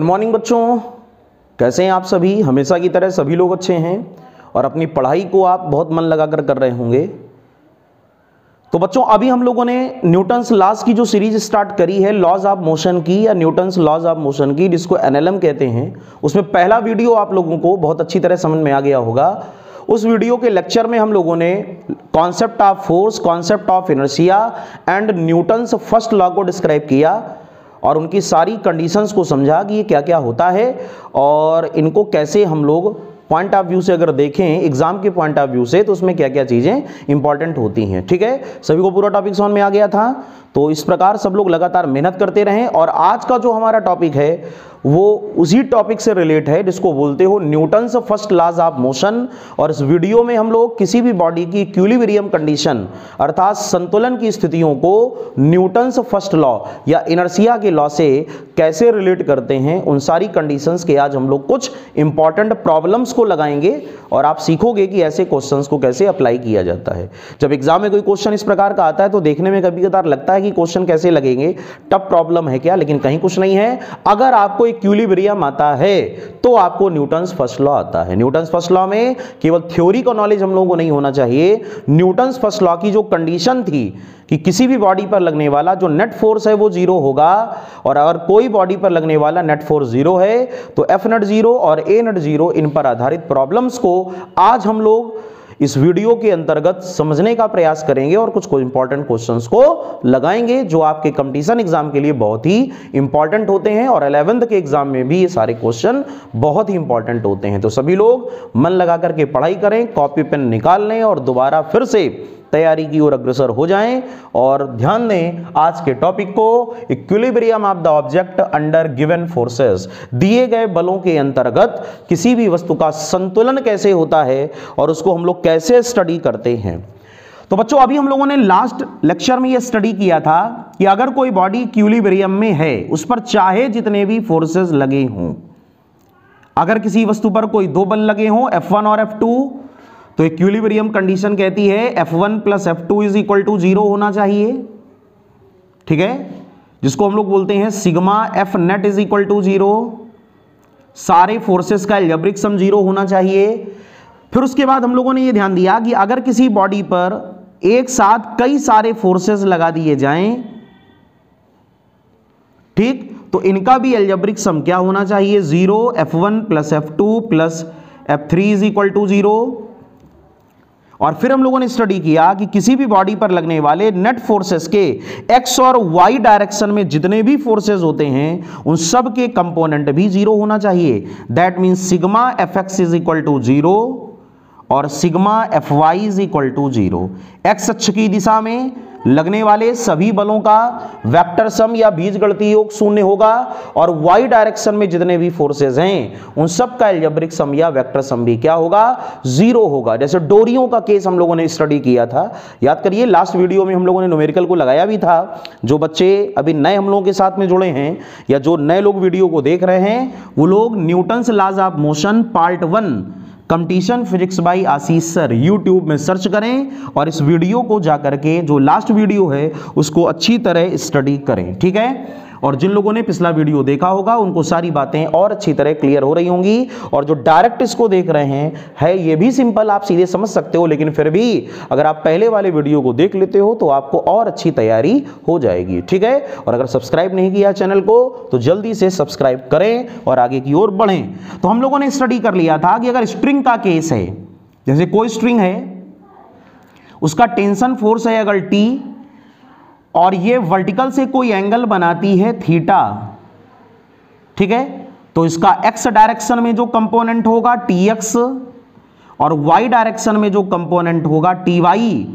Morning बच्चों, कैसे हैं आप सभी। हमेशा की तरह सभी लोग अच्छे हैं और अपनी पढ़ाई को आप बहुत मन लगाकर कर रहे होंगे। तो बच्चों, अभी हम लोगों ने न्यूटन्स लॉज की जो सीरीज स्टार्ट करी है, लॉज ऑफ मोशन की या न्यूटन्स लॉज ऑफ मोशन की, जिसको एनएलएम कहते हैं, उसमें पहला वीडियो आप लोगों को बहुत अच्छी तरह समझ में आ गया होगा। उस वीडियो के लेक्चर में हम लोगों ने concept of force, concept of inertia and Newton's first law को डिस्क्राइब किया और उनकी सारी कंडीशंस को समझा कि ये क्या क्या होता है और इनको कैसे हम लोग पॉइंट ऑफ व्यू से अगर देखें, एग्जाम के पॉइंट ऑफ व्यू से, तो उसमें क्या क्या चीज़ें इंपॉर्टेंट होती हैं। ठीक है, सभी को पूरा टॉपिक समझ में आ गया था। तो इस प्रकार सब लोग लगातार मेहनत करते रहें और आज का जो हमारा टॉपिक है वो उसी टॉपिक से रिलेट है जिसको बोलते हो Newton's first laws of motion. और इस वीडियो में हम लोग किसी भी बॉडी की इक्विलिब्रियम कंडीशन अर्थात संतुलन की स्थितियों को न्यूटन्स फर्स्ट लॉ या इनर्शिया के लॉ से कैसे रिलेट करते हैं, उन सारी कंडीशंस के आज हम लोग कुछ इंपॉर्टेंट प्रॉब्लम्स को लगाएंगे और आप सीखोगे कि ऐसे क्वेश्चंस को कैसे अप्लाई किया जाता है। जब एग्जाम में कोई क्वेश्चन इस प्रकार का आता है तो देखने में कभी कभार लगता है कि क्वेश्चन कैसे लगेंगे, टफ प्रॉब्लम है क्या, लेकिन कहीं कुछ नहीं है। अगर आपको इक्विलिब्रियम आता है तो आपको न्यूटन्स फर्स्ट लॉ आता है। न्यूटन्स फर्स्ट लॉ में केवल थ्योरी का नॉलेज हम लोगों को नहीं होना चाहिए। न्यूटन्स फर्स्ट लॉ की जो कंडीशन थी कि किसी भी बॉडी पर लगने वाला जो नेट फोर्स है वो जीरो होगा, और अगर कोई बॉडी पर लगने वाला नेट फोर्स जीरो है तो एफ नेट जीरो और ए नेट जीरो, इन पर आधारित प्रॉब्लम्स को आज हम लोग इस वीडियो के अंतर्गत समझने का प्रयास करेंगे और कुछ इंपॉर्टेंट क्वेश्चंस को लगाएंगे जो आपके कंपटीशन एग्जाम के लिए बहुत ही इंपॉर्टेंट होते हैं और 11th के एग्जाम में भी ये सारे क्वेश्चन बहुत ही इंपॉर्टेंट होते हैं। तो सभी लोग मन लगा करके पढ़ाई करें, कॉपी पेन निकाल लें और दोबारा फिर से तैयारी की ओर अग्रसर हो जाएं और ध्यान दें आज के टॉपिक को, equilibrium of the object under given forces. दिए गए बलों के अंतर्गत किसी भी वस्तु का संतुलन कैसे होता है और उसको हम लोग कैसे स्टडी करते हैं। तो बच्चों, अभी हम लोगों ने लास्ट लेक्चर में यह स्टडी किया था कि अगर कोई बॉडी इक्विलिब्रियम में है, उस पर चाहे जितने भी फोर्सेस लगे हों, अगर किसी वस्तु पर कोई दो बल लगे हों F1 और F2, तो इक्विलिब्रियम कंडीशन कहती है F1 plus F2 is equal to 0 होना चाहिए। ठीक है, जिसको हम लोग बोलते हैं sigma F net is equal to 0। सारे फोर्सेस का एल्जेब्रिक सम 0 होना चाहिए। फिर उसके बाद हम लोगों ने ये ध्यान दिया कि अगर किसी बॉडी पर एक साथ कई सारे फोर्सेस लगा दिए जाएं, ठीक, तो इनका भी एल्जेब्रिक सम क्या होना चाहिए, 0। F1 plus F2 plus F3 is equal to 0। और फिर हम लोगों ने स्टडी किया कि किसी भी बॉडी पर लगने वाले नेट फोर्सेस के एक्स और वाई डायरेक्शन में जितने भी फोर्सेस होते हैं उन सब के कंपोनेंट भी 0 होना चाहिए। That means sigma F X is equal to 0 और sigma F Y is equal to 0। X अक्ष की दिशा में लगने वाले सभी बलों का वेक्टर सम या बीजगणितीय योग 0 होगा और वाई डायरेक्शन में जितने भी फोर्सेस हैं उन सब का एल्जेब्रिक सम या वेक्टर सम भी क्या होगा, 0 होगा। जैसे डोरियों का केस हम लोगों ने स्टडी किया था, याद करिए लास्ट वीडियो में हम लोगों ने न्यूमेरिकल को लगाया भी था। जो बच्चे अभी नए हम लोगों के साथ में जुड़े हैं या जो नए लोग वीडियो को देख रहे हैं, वो लोग Newton's laws of motion part 1 competition physics by Ashish sir YouTube में सर्च करें और इस वीडियो को जाकर के जो लास्ट वीडियो है उसको अच्छी तरह स्टडी करें। ठीक है, और जिन लोगों ने पिछला वीडियो देखा होगा उनको सारी बातें और अच्छी तरह क्लियर हो रही होंगी। और जो डायरेक्ट इसको देख रहे हैं, है ये भी सिंपल, आप सीधे समझ सकते हो, लेकिन फिर भी अगर आप पहले वाले वीडियो को देख लेते हो तो आपको और अच्छी तैयारी हो जाएगी। ठीक है, और अगर सब्सक्राइब नहीं किया चैनल को तो जल्दी से सब्सक्राइब करें और आगे की ओर बढ़ें। तो हम लोगों ने स्टडी कर लिया था कि अगर स्ट्रिंग का केस है, जैसे कोई स्ट्रिंग है, उसका टेंशन फोर्स है अगर T और ये वर्टिकल से कोई एंगल बनाती है थीटा, ठीक है, तो इसका x डायरेक्शन में जो कंपोनेंट होगा Tx और y डायरेक्शन में जो कंपोनेंट होगा Ty।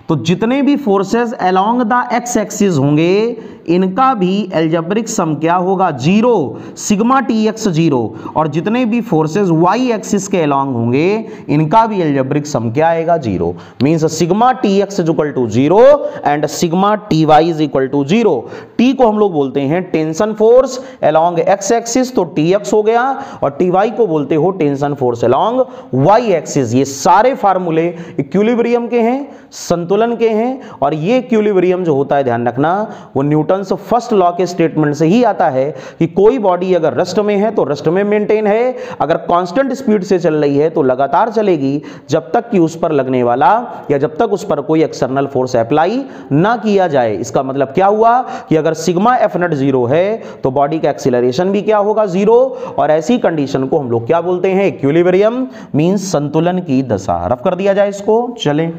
तो जितने भी forces along the x axis होंगे इनका भी एल्जेब्रिक सम क्या होगा, 0, सिग्मा Tx 0। और जितने भी फोर्सेस y एक्सिस के अलोंग होंगे इनका भी एल्जेब्रिक सम क्या आएगा, 0। Means sigma Tx is equal to 0 and sigma Ty is equal to 0। T को हम लोग बोलते हैं tension force along x axis, तो Tx हो गया, और Ty को बोलते हो tension force along y axis. ये सारे फार्मूले इक्विलिब्रियम के हैं, संतुलन के हैं, और ये इक्विलिब्रियम जो होता है ध्यान रखना वो न्यूटन न्यूटन्स फर्स्ट लॉ के स्टेटमेंट से ही आता है कि कोई बॉडी अगर रेस्ट में है तो रेस्ट में मेंटेन है, अगर कांस्टेंट स्पीड से चल रही है तो लगातार चलेगी जब तक कि उस पर लगने वाला या जब तक उस पर कोई एक्सटर्नल फोर्स अप्लाई ना किया जाए। इसका मतलब क्या हुआ कि अगर सिग्मा एफ नेट 0 है तो बॉडी का एक्सीलरेशन भी क्या होगा 0, और ऐसी कंडीशन को हम लोग क्या बोलते हैं इक्विलिब्रियम, मींस संतुलन की दशा। रफ कर दिया जाए इसको, चलें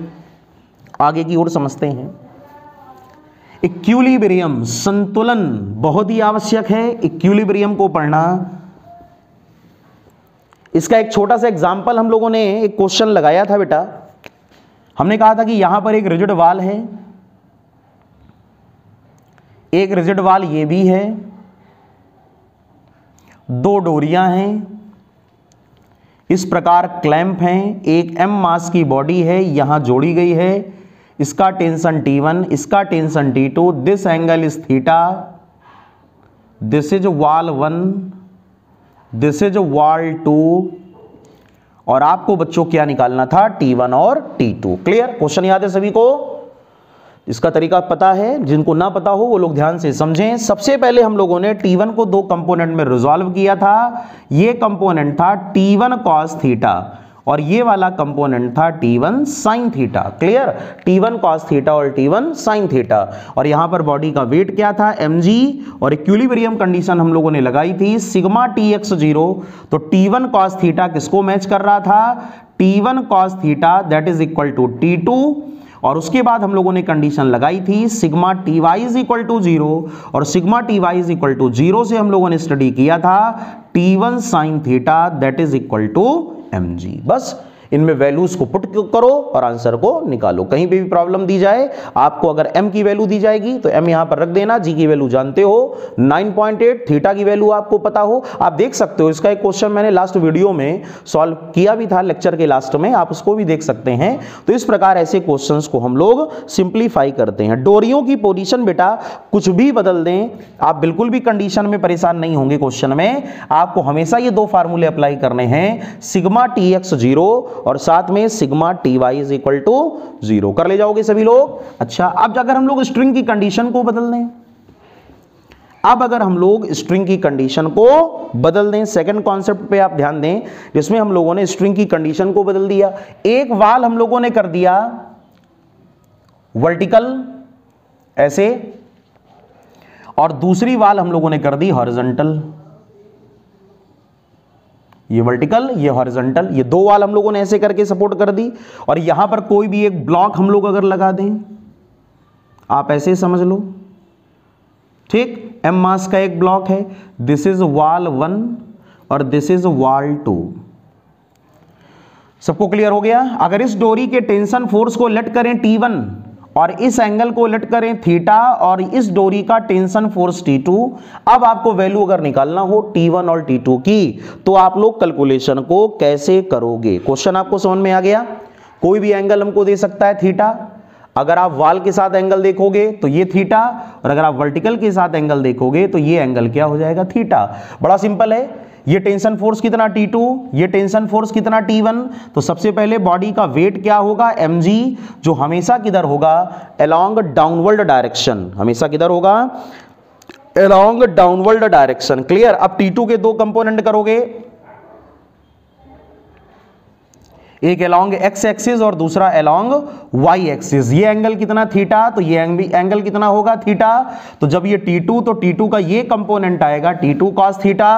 आगे की ओर समझते हैं। इक्विलिब्रियम, संतुलन बहुत ही आवश्यक है इक्विलिब्रियम को पढ़ना। इसका एक छोटा सा एग्जांपल हम लोगों ने एक क्वेश्चन लगाया था बेटा। हमने कहा था कि यहां पर एक रिजिड वाल है, एक रिजिड वाल ये भी है, दो डोरियां हैं, इस प्रकार क्लैंप हैं, एक m मास की बॉडी है यहां जोड़ी गई है, इसका टेंशन T1, इसका tension T2, this angle is theta, this is वाल 1, दिस इज वाल 2, और आपको बच्चों क्या निकालना था T1 और T2। क्लियर? क्वेश्चन याद है सभी को? इसका तरीका पता है, जिनको ना पता हो वो लोग ध्यान से समझें। सबसे पहले हम लोगों ने T1 को दो कंपोनेंट में रिजॉल्व किया था। ये कंपोनेंट था T1 cos थीटा और ये वाला कंपोनेंट था T1 sin theta. Clear? T1 cos theta और T1 sin थीटा। और यहां पर बॉडी का वेट क्या था mg, और इक्विलिब्रियम कंडीशन हम लोगों ने लगाई थी सिग्मा Tx0। तो T1 cos थीटा किसको मैच कर रहा था? T1 cos theta that is equal to T2, और उसके बाद हम लोगों ने कंडीशन लगाई थी sigma Ty is equal to 0, और sigma Ty is equal to 0 से हम लोगों ने स्टडी किया था T1 sin theta that is equal to mg। बस इनमें वैल्यूज को पुट करो और आंसर को निकालो। कहीं पे भी प्रॉब्लम दी जाए, आपको अगर m की वैल्यू दी जाएगी तो m यहां पर रख देना, g की वैल्यू जानते हो 9.8, थीटा की वैल्यू आपको पता हो। आप देख सकते हो इसका एक क्वेश्चन मैंने लास्ट वीडियो में सॉल्व किया भी था, लेक्चर के लास्ट में, आप उसको भी देख सकते हैं। तो इस प्रकार ऐसे क्वेश्चंस को हम लोग सिंप्लीफाई करते हैं। डोरियों की पोजीशन बेटा कुछ भी बदल दें, आप बिल्कुल भी कंडीशन में परेशान नहीं होंगे। क्वेश्चन में आपको हमेशा ये दो फार्मूले अप्लाई करने हैं, सिग्मा Tx0 और साथ में sigma Ty is equal to 0। कर ले जाओगे सभी लोग? अच्छा, अब अगर हम लोग स्ट्रिंग की कंडीशन को बदल दें, अब अगर हम लोग स्ट्रिंग की कंडीशन को बदल दें, सेकंड कॉन्सेप्ट पे आप ध्यान दें, जिसमें हम लोगों ने स्ट्रिंग की कंडीशन को बदल दिया। एक वाल हम लोगों ने कर दिया वर्टिकल ऐसे, और दूसरी वाल हम लोगों ने कर दी हॉरिजॉन्टल। ये वर्टिकल, ये हॉरिजॉन्टल, ये दो वाल हम लोगों ने ऐसे करके सपोर्ट कर दी। और यहां पर कोई भी एक ब्लॉक हम लोग अगर लगा दें, आप ऐसे समझ लो, ठीक, m मास का एक ब्लॉक है, दिस इज वाल 1 और दिस इज वाल 2। सबको क्लियर हो गया? अगर इस डोरी के टेंशन फोर्स को लेट करें T1 और इस एंगल को लेट करें थीटा, और इस डोरी का टेंशन फोर्स T2, अब आपको वैल्यू अगर निकालना हो T1 और T2 की, तो आप लोग कैलकुलेशन को कैसे करोगे? क्वेश्चन आपको समझ में आ गया? कोई भी एंगल हमको दे सकता है थीटा, अगर आप वाल के साथ एंगल देखोगे तो ये थीटा, और अगर आप वर्टिकल के साथ एंगल देखोगे तो ये एंगल क्या हो जाएगा? थीटा। बड़ा सिंपल है। ये टेंशन फोर्स कितना T2, ये टेंशन फोर्स कितना T1। तो सबसे पहले बॉडी का वेट क्या होगा? mg, जो हमेशा किधर होगा? Along downward direction. हमेशा किधर होगा? Along downward direction. क्लियर? अब T2 के दो कंपोनेंट करोगे, एक अलोंग x एक्सिस और दूसरा अलोंग y एक्सिस। ये एंगल कितना? थीटा, तो ये एंगल कितना होगा? थीटा। तो जब ये T2, तो T2 का ये कंपोनेंट आएगा T2 cos थीटा,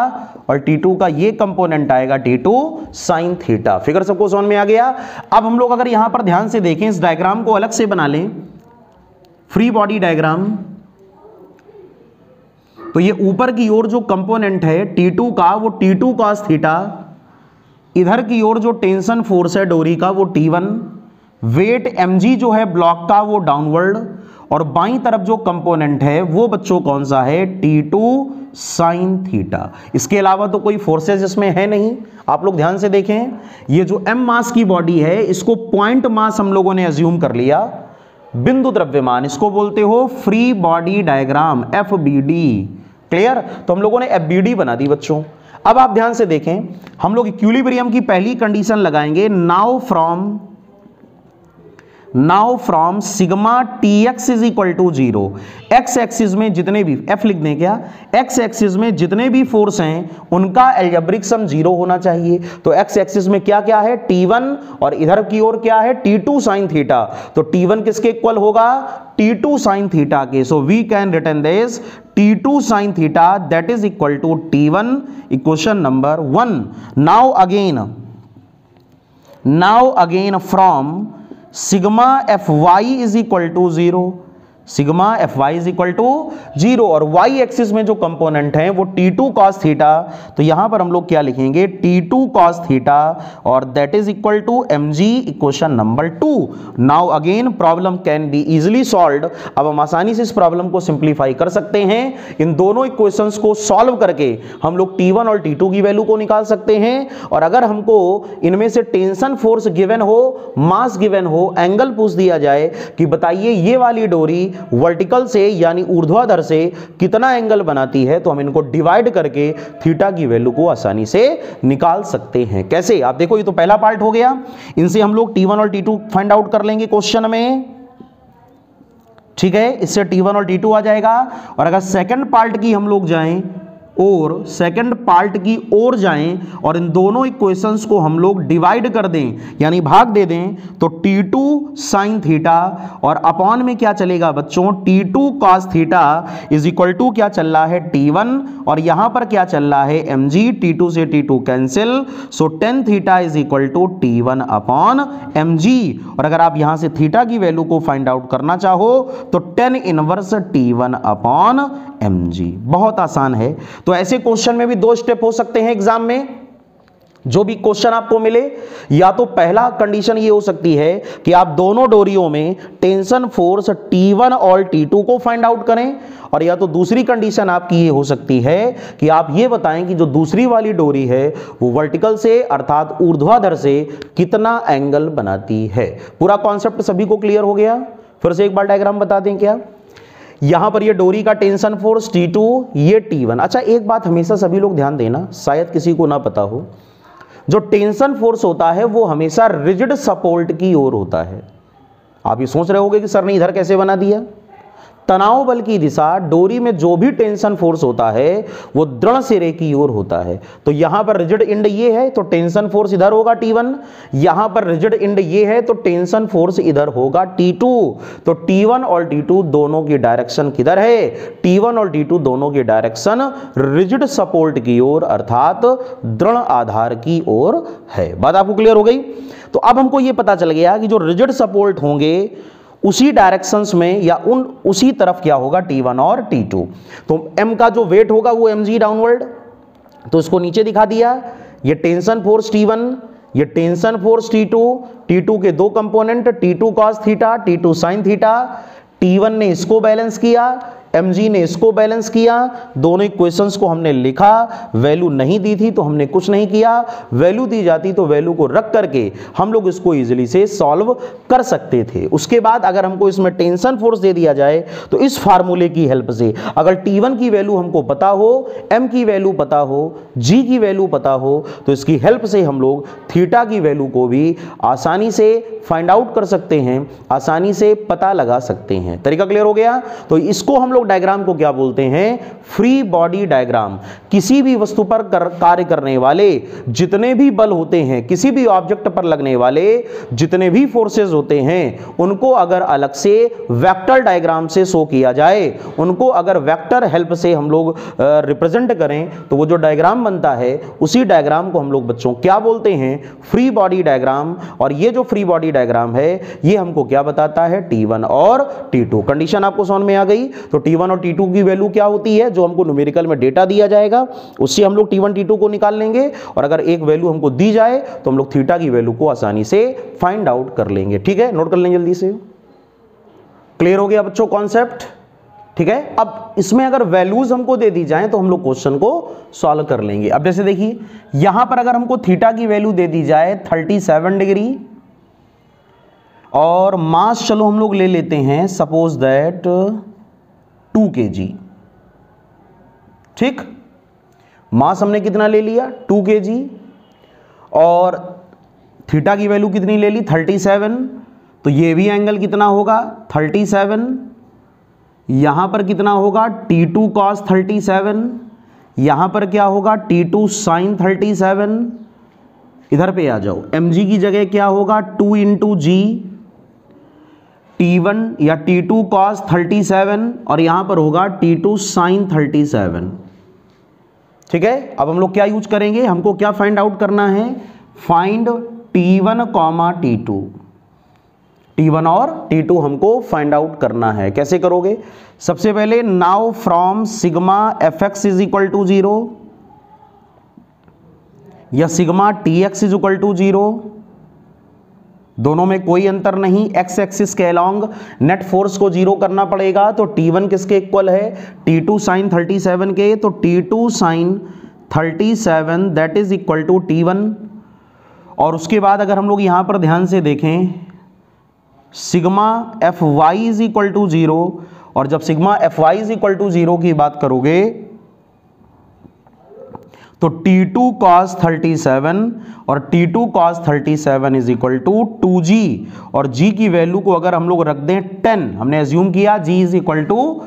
और T2 का ये कंपोनेंट आएगा T2 sin थीटा। फिगर सबको समझ में आ गया? अब हम लोग अगर यहां पर ध्यान से देखें, इस डायग्राम को अलग से बना लें, फ्री बॉडी डायग्राम, तो ये ऊपर की ओर जो कंपोनेंट है T2 का, वो T2 cos थीटा, इधर की ओर जो टेंशन फोर्स है डोरी का वो T1, वेट mg जो है ब्लॉक का वो डाउनवर्ड, और बाईं तरफ जो कंपोनेंट है वो बच्चों कौन सा है? T2 sin theta. इसके अलावा तो कोई फोर्सेस इसमें है नहीं। आप लोग ध्यान से देखें, ये जो m मास की बॉडी है इसको पॉइंट मास हम लोगों ने अज्यूम कर लिया, बिंदु द्रव्यमान, इसको बोलते हो free body diagram, FBD। Clear? तो हम लोगों ने FBD बना दी बच्चों। अब आप ध्यान से देखें, हम लोग इक्विलिब्रियम की पहली कंडीशन लगाएंगे, now from now from sigma T X is equal to 0, X axis में जितने भी, एफ लिख दें क्या, एक्स एक्सिस में जितने भी फोर्स हैं उनका एल्जेब्रिक सम 0 होना चाहिए। तो एक्स एक्सिस में क्या क्या है, T1, और इधर की ओर क्या है, T2 साइन थीटा। तो T1 किसके इक्वल होगा, T2 साइन थीटा के। So we can written this T2 sine theta that is equal to T1, equation number 1। Now again from sigma F Y is equal to 0, sigma F Y is equal to 0, और Y axis में जो component है वो T2 cos theta. तो यहां पर हम लोग क्या लिखेंगे, T2 cos थीटा, और that is equal to mg, equation number 2। Now again problem can be easily solved. अब हम आसानी से इस प्रॉब्लम को सिंप्लीफाई कर सकते हैं। इन दोनों इक्वेशंस को सॉल्व करके हम लोग T1 और T2 की वैल्यू को निकाल सकते हैं। और अगर हमको इनमें से टेंशन फोर्स गिवन हो, मास गिवन हो, एंगल पूछ दिया जाए कि बताइए ये वाली डोरी वर्टिकल से यानी ऊर्ध्वाधर से कितना एंगल बनाती है, तो हम इनको डिवाइड करके थीटा की वैल्यू को आसानी से निकाल सकते हैं। कैसे, आप देखो, ये तो पहला पार्ट हो गया, इनसे हम लोग T1 और T2 फाइंड आउट कर लेंगे क्वेश्चन में, ठीक है, इससे T1 और T2 आ जाएगा। और अगर सेकंड पार्ट की हम लोग जाएं और सेकंड पार्ट की ओर जाएं और इन दोनों इक्वेशंस को हम लोग डिवाइड कर दें यानी भाग दे दें, तो T2 साइन थीटा और अपॉन में क्या चलेगा बच्चों, T2 cos theta is equal to क्या चल रहा है, T1, और यहां पर क्या चल रहा है, mg, T2 से T2 cancel, so tan theta is equal to T1 upon mg। और अगर आप यहां से थीटा की वैल्यू को फाइंड आउट करना चाहो तो tan inverse T1 upon mg। बहुत आसान है। तो ऐसे क्वेश्चन में भी दो स्टेप हो सकते हैं एग्जाम में। जो भी क्वेश्चन आपको मिले, या तो पहला कंडीशन ये हो सकती है कि आप दोनों डोरियों में टेंशन फोर्स T1 और T2 को फाइंड आउट करें, और या तो दूसरी कंडीशन आपकी ये हो सकती है कि आप ये बताएं कि जो दूसरी वाली डोरी है वो वर्टिकल से अर्थात ऊर्ध्वाधर से कितना एंगल बनाती है। पूरा कॉन्सेप्ट सभी को क्लियर हो गया? फिर से एक बार डायग्राम बता दें क्या। यहां पर ये डोरी का टेंशन फोर्स T2, ये T1। अच्छा, एक बात हमेशा सभी लोग ध्यान देना, शायद किसी को ना पता हो, जो टेंशन फोर्स होता है वो हमेशा रिजिड सपोर्ट की ओर होता है। आप ये सोच रहे होंगे कि सर ने इधर कैसे बना दिया। तनाव बल की दिशा, डोरी में जो भी टेंशन फोर्स होता है वो दृढ़ सिरे की ओर होता है। तो यहां पर रिजिड एंड ये है तो टेंशन फोर्स इधर होगा T1, यहां पर रिजिड एंड ये है तो टेंशन फोर्स इधर होगा T2। तो T1 और T2 दोनों की डायरेक्शन किधर है, T1 और T2 दोनों की डायरेक्शन रिजिड सपोर्ट की ओर अर्थात दृढ़ आधार की ओर है। बात आपको क्लियर हो गई? तो अब हमको ये पता चल गया कि जो रिजिड सपोर्ट होंगे उसी डायरेक्शंस में या उसी तरफ क्या होगा, T1 और T2। तो M का जो वेट होगा वो mg डाउनवर्ड, तो इसको नीचे दिखा दिया। ये टेंशन फोर्स T1, ये टेंशन फोर्स T2, T2 के दो component T2 cos theta, T2 sin theta. T1 ने इसको बैलेंस किया, mg ने इसको बैलेंस किया। दोनों इक्वेशंस को हमने लिखा, वैल्यू नहीं दी थी तो हमने कुछ नहीं किया, वैल्यू दी जाती तो वैल्यू को रख करके हम लोग इसको इजीली से सॉल्व कर सकते थे। उसके बाद अगर हमको इसमें टेंशन फोर्स दे दिया जाए तो इस फार्मूले की हेल्प से अगर T1 की वैल्यू हमको पता हो, m की वैल्यू पता हो, g की वैल्यू पता हो, तो इसकी हेल्प से हम लोग थीटा की वैल्यू को भी आसानी से फाइंड आउट कर सकते हैं, आसानी से पता लगा सकते हैं। तरीका क्लियर हो गया? तो इसको हम लोग डायग्राम को क्या बोलते हैं, फ्री बॉडी डायग्राम। किसी भी वस्तु पर कार्य करने वाले जितने भी बल होते हैं, किसी भी ऑब्जेक्ट पर लगने वाले जितने भी फोर्सेस होते हैं, उनको अगर अलग से वेक्टर डायग्राम से शो किया जाए, उनको अगर वेक्टर हेल्प से हम लोग रिप्रेजेंट करें, तो वो जो डायग्राम बनता है उसी डायग्राम को हम लोग बच्चों क्या बोलते हैं, फ्री बॉडी डायग्राम। और ये जो फ्री बॉडी डायग्राम है ये हमको क्या बताता है, T1 और T2। कंडीशन आपको समझ में आ गई? तो T1 और T2 की वैल्यू क्या होती है, जो हमको न्यूमेरिकल में डेटा दिया जाएगा उससे हम लोग T1 T2 को निकाल लेंगे, और अगर एक वैल्यू हमको दी जाए तो हम लोग थीटा की वैल्यू को आसानी से फाइंड आउट कर लेंगे। ठीक है, नोट कर लेंगे जल्दी से। क्लियर हो गया बच्चों कॉन्सेप्ट? ठीक है, अब इसमें अगर वैल्यूज हमको दे दी जाए तो हम लोग क्वेश्चन को सॉल्व कर लेंगे। अब जैसे देखिए यहां पर अगर हमको थीटा की वैल्यू दे दी जाए 37 डिग्री, और मास चलो हम लोग ले लेते हैं सपोज दैट 2 kg। ठीक, मास हमने कितना ले लिया, 2 kg, और थीटा की वैल्यू कितनी ले ली, 37। तो ये भी एंगल कितना होगा 37, यहां पर कितना होगा T2 cos 37, यहां पर क्या होगा T2 sin 37। इधर पे आ जाओ, mg की जगह क्या होगा 2 इंटू जी T1 या T2 cos 37 और यहां पर होगा T2 sin 37। ठीक है, अब हम लोग क्या यूज करेंगे, हमको क्या फाइंड आउट करना है, find T1 comma T2, T1 और T2 हमको फाइंड आउट करना है। कैसे करोगे, सबसे पहले now from sigma fx is equal to 0 या sigma tx is equal to 0, दोनों में कोई अंतर नहीं, एक्स एक्सिस के अलोंग नेट फोर्स को 0 करना पड़ेगा। तो T1 किसके इक्वल है, T2 sin 37 के, तो T2 sin 37 that is equal to T1। और उसके बाद अगर हम लोग यहां पर ध्यान से देखें, sigma Fy is equal to 0, और जब sigma Fy is equal to 0 की बात करोगे तो T2 cos 37 और T2 cos 37 is equal to 2g, और g की वैल्यू को अगर हम लोग रख दें 10, हमने एज्यूम किया g is equal to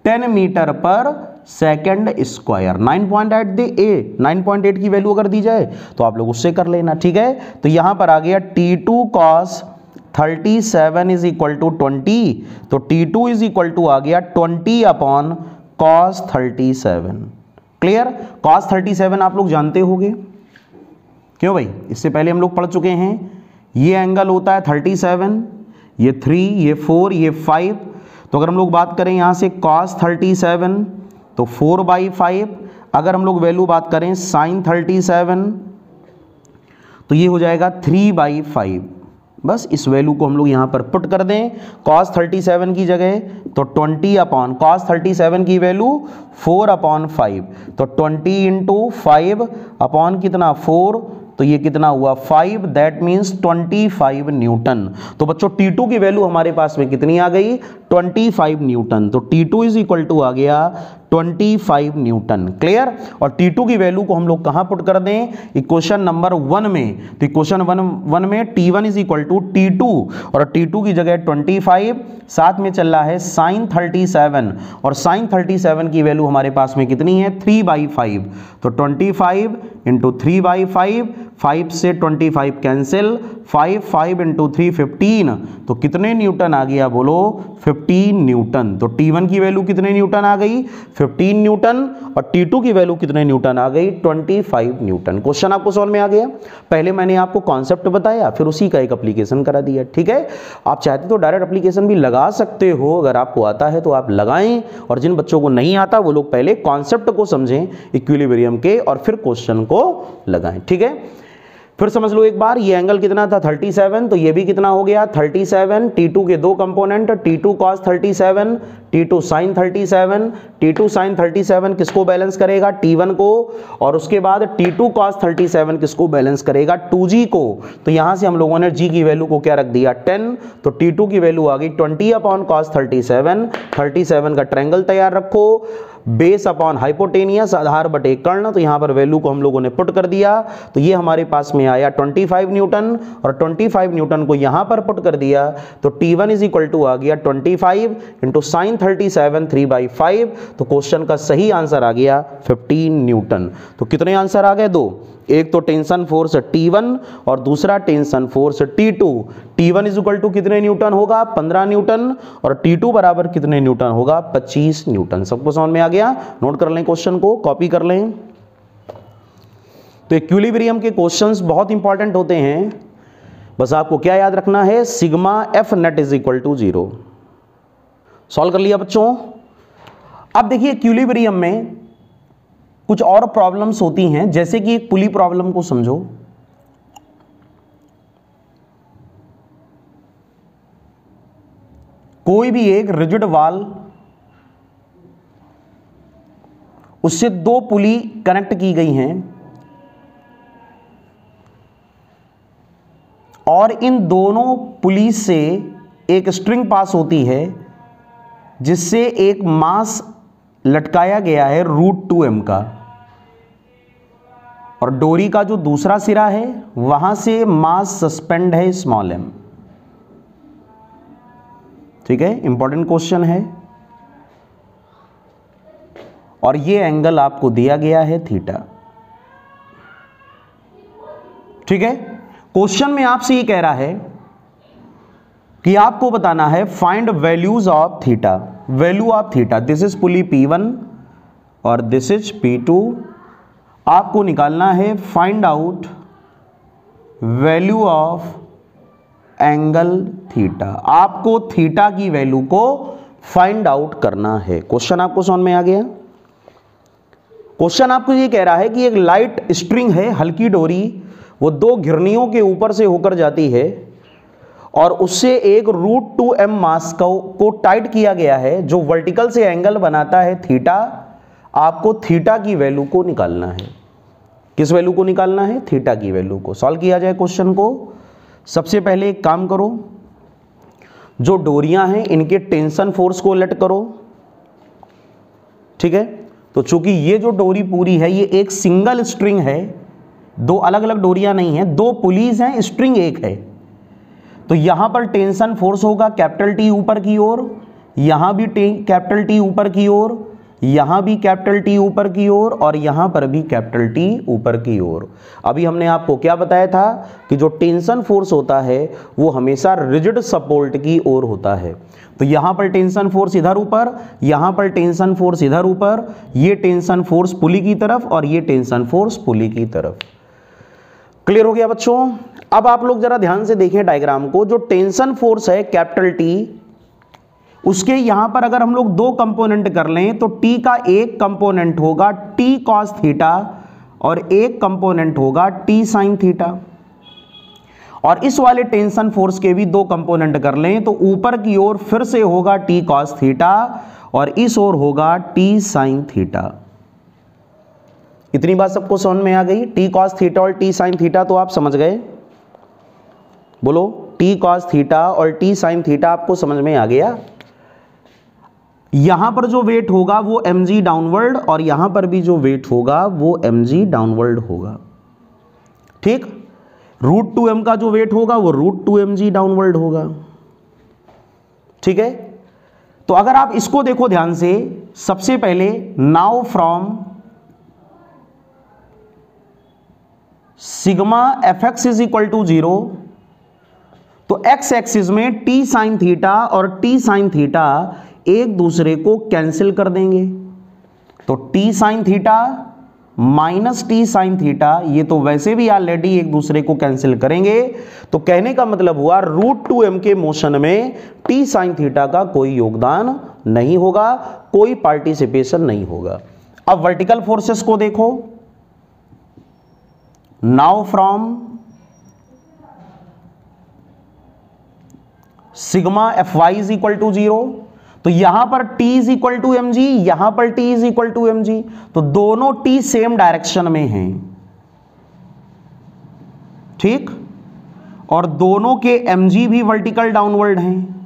10 metre पर सेकेंड स्क्वायर, 9.8 की वैल्यू अगर दी जाए तो आप लोग उससे कर लेना। ठीक है, तो यहां पर आ गया T2 cos 37 is equal to 20, तो T2 इज इक्वल टू आ गया 20 अपॉन cos 37। क्लियर, cos 37 आप लोग जानते होंगे, क्यों भाई, इससे पहले हम लोग पढ़ चुके हैं। ये एंगल होता है 37, ये 3, ये 4, ये 5। तो अगर हम लोग बात करें यहां से cos 37 तो 4/5, अगर हम लोग वैल्यू बात करें sin 37 तो ये हो जाएगा 3/5। बस इस वैल्यू को हम लोग यहाँ पर पुट कर दें cos 37 की जगह, तो 20 अपॉन cos 37 की वैल्यू 4/5, तो 20 इंटू 5 अपॉन कितना 4, तो ये कितना हुआ 5, दैट मीन्स 25 न्यूटन। तो बच्चों T2 की वैल्यू हमारे पास में कितनी आ गई 25 न्यूटन, तो T2 इज इक्वल टू आ गया 25 न्यूटन। क्लियर, और T2 की वैल्यू को हम लोग कहां पुट कर दें, इक्वेशन नंबर 1 में। तो इक्वेशन 1 में T1 is equal to T2, और T2 की जगह 25, साथ में चल रहा है sin 37, और sin 37 की वैल्यू हमारे पास में कितनी है 3/5, तो 25 इंटू 3/5, 5 से 25 कैंसिल, 5 इंटू 3 15, तो कितने न्यूटन आ गया बोलो 15 न्यूटन। तो T1 की वैल्यू कितने न्यूटन आ गई 15 न्यूटन, और T2 की वैल्यू कितने न्यूटन आ गई 25 न्यूटन। क्वेश्चन आपको समझ में आ गया, पहले मैंने आपको कॉन्सेप्ट बताया, फिर उसी का एक एप्लीकेशन करा दिया। ठीक है, आप चाहते तो डायरेक्ट एप्लीकेशन भी लगा सकते हो, अगर आपको आता है तो आप लगाएं, और जिन बच्चों को नहीं आता वो लोग पहले कॉन्सेप्ट को समझें इक्विलिब्रियम के, और फिर क्वेश्चन को लगाएं। ठीक है, फिर समझ लो एक बार, ये एंगल कितना था 37, तो ये भी कितना हो गया 37। T2 के दो component, T2 cos 37, T2 sin 37। T2 sin 37 किसको बैलेंस करेगा T1 को, और उसके बाद T2 cos 37 किसको बैलेंस करेगा 2g को। तो यहां से हम लोगों ने g की वैल्यू को क्या रख दिया 10, तो T2 की वैल्यू आ गई 20 अपॉन cos 37। 37 का ट्रायंगल तैयार रखो, बेस अपॉन हाइपोटेनियस, आधार बटे कर्ण, तो यहां पर वैल्यू को हम लोगों ने पुट कर दिया, तो ये हमारे पास में आया 25 न्यूटन, और 25 न्यूटन को यहां पर पुट कर दिया, तो T1 इज इक्वल टू आ गया 25 इंटू साइन 37 3/5। तो क्वेश्चन का सही आंसर आ गया 15 न्यूटन। तो कितने आंसर आ गए, दो, एक तो टेंशन फोर्स T1 और दूसरा tension force T2। T1 is equal to कितने न्यूटन होगा 15 न्यूटन, और T2 बराबर कितने न्यूटन होगा 25 न्यूटन। सबको समझ में आ गया, नोट कर लें क्वेश्चन को, कॉपी कर लें। तो इक्विलिब्रियम के क्वेश्चंस बहुत इंपॉर्टेंट होते हैं, बस आपको क्या याद रखना है, sigma F net is equal to 0। Solve कर लिया बच्चों। अब देखिए इक्विलिब्रियम में कुछ और प्रॉब्लम्स होती हैं, जैसे कि एक पुली प्रॉब्लम को समझो। कोई भी एक रिजिड वॉल, उससे दो पुली कनेक्ट की गई हैं, और इन दोनों पुली से एक स्ट्रिंग पास होती है, जिससे एक मास लटकाया गया है √2m का, और डोरी का जो दूसरा सिरा है वहां से मास सस्पेंड है m। ठीक है, इंपॉर्टेंट क्वेश्चन है। और ये एंगल आपको दिया गया है थीटा। ठीक है, क्वेश्चन में आपसे ये कह रहा है कि आपको बताना है find values of theta, value of theta. This is pulley P1 और दिस इज P2। आपको निकालना है find out value of angle theta. आपको थीटा की वैल्यू को फाइंड आउट करना है। क्वेश्चन आपको समझ में आ गया? क्वेश्चन आपको ये कह रहा है कि एक लाइट स्ट्रिंग है, हल्की डोरी, वो दो घिरनियों के ऊपर से होकर जाती है और उससे एक √2m मास को टाइट किया गया है जो वर्टिकल से एंगल बनाता है थीटा। आपको थीटा की वैल्यू को निकालना है। किस वैल्यू को निकालना है? थीटा की वैल्यू को। सॉल्व किया जाए क्वेश्चन को। सबसे पहले एक काम करो, जो डोरियां हैं इनके टेंशन फोर्स को उलट करो। ठीक है, तो चूंकि ये जो डोरी पूरी है ये एक सिंगल स्ट्रिंग है, दो अलग अलग डोरियां नहीं है, दो पुलीज हैं, स्ट्रिंग एक है, तो यहां पर टेंशन फोर्स होगा कैपिटल T ऊपर की ओर, यहां भी कैपिटल T ऊपर की ओर, यहां भी कैपिटल T ऊपर की ओर और यहां पर भी कैपिटल T ऊपर की ओर। अभी हमने आपको क्या बताया था कि जो टेंशन फोर्स होता है वो हमेशा रिजिड सपोर्ट की ओर होता है। तो यहां पर टेंशन फोर्स इधर ऊपर, यहां पर टेंशन फोर्स इधर ऊपर, ये टेंशन फोर्स पुली की तरफ और ये टेंशन फोर्स पुली की तरफ। क्लियर हो गया बच्चों? अब आप लोग जरा ध्यान से देखें डायग्राम को। जो टेंशन फोर्स है कैपिटल T, उसके यहां पर अगर हम लोग दो कंपोनेंट कर लें तो T का एक कंपोनेंट होगा T cos थीटा और एक कंपोनेंट होगा T sin थीटा। और इस वाले टेंशन फोर्स के भी दो कंपोनेंट कर लें तो ऊपर की ओर फिर से होगा T cos थीटा और इस ओर होगा T sin थीटा। इतनी बात सबको समझ में आ गई? T cos थीटा और T sin थीटा तो आप समझ गए। बोलो, T cos थीटा और T sin थीटा आपको समझ में आ गया। यहां पर जो वेट होगा वो mg डाउनवर्ड और यहां पर भी जो वेट होगा वो mg डाउनवर्ड होगा। ठीक, √2m का जो वेट होगा वो √2mg डाउनवर्ड होगा। ठीक है, तो अगर आप इसको देखो ध्यान से, सबसे पहले now from sigma fx is equal to 0, तो x एक्सिस में T sin थीटा और T sin थीटा एक दूसरे को कैंसिल कर देंगे। तो T sin theta minus T sin theta ये तो वैसे भी ऑलरेडी एक दूसरे को कैंसिल करेंगे। तो कहने का मतलब हुआ √2m के मोशन में T sin थीटा का कोई योगदान नहीं होगा, कोई पार्टिसिपेशन नहीं होगा। अब वर्टिकल फोर्सेस को देखो। Now from sigma fy is equal to 0, तो यहां पर T is equal to mg, यहां पर T is equal to mg, तो दोनों T सेम डायरेक्शन में हैं। ठीक, और दोनों के mg भी वर्टिकल डाउनवर्ड हैं।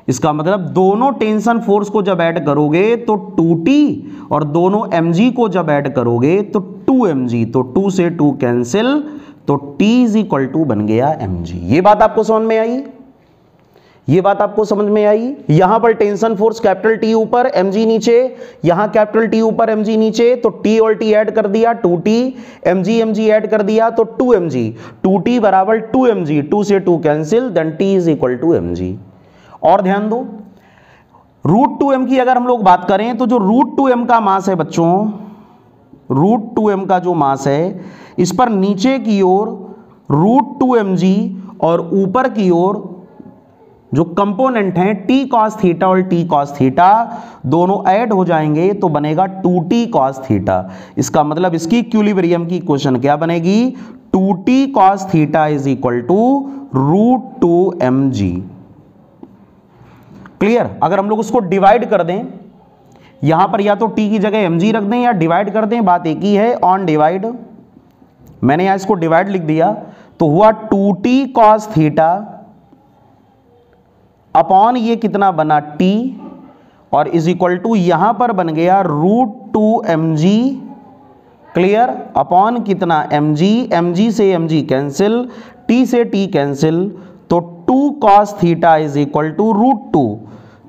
इसका मतलब दोनों टेंशन फोर्स को जब ऐड करोगे तो 2T और दोनों mg को जब ऐड करोगे तो 2mg, तो 2 से 2 कैंसिल, तो T इज इक्वल टू बन गया mg। ये बात आपको समझ में आई? ये बात आपको समझ में आई? यहां पर टेंशन फोर्स कैपिटल T ऊपर mg नीचे, यहां कैपिटल T ऊपर mg नीचे, तो T और T ऐड कर दिया 2T, mg ऐड कर दिया तो 2mg, 2T बराबर 2mg, 2 से 2 cancel, then T is equal to mg। और ध्यान दो, √2m की अगर हम लोग बात करें तो जो √2m का मास है बच्चों, √2m का जो मास है, इस पर नीचे की ओर √2mg और ऊपर की ओर जो कंपोनेंट हैं T cos थीटा और T cos थीटा दोनों ऐड हो जाएंगे तो बनेगा 2T cos थीटा। इसका मतलब इसकी इक्विलिब्रियम की इक्वेशन क्या बनेगी? 2T cos theta is equal to √2mg। Clear? अगर हम लोग उसको डिवाइड कर दें, यहां पर या तो T की जगह mg रख दें या डिवाइड कर दें, बात एक ही है, ऑन डिवाइड। मैंने यहां इसको डिवाइड लिख दिया तो हुआ 2T cos थीटा अपॉन ये कितना बना T और इज इक्वल टू यहां पर बन गया √2mg। क्लियर? अपॉन कितना mg, mg से mg कैंसिल, टी से टी कैंसिल, तो 2 cos theta is equal to √2,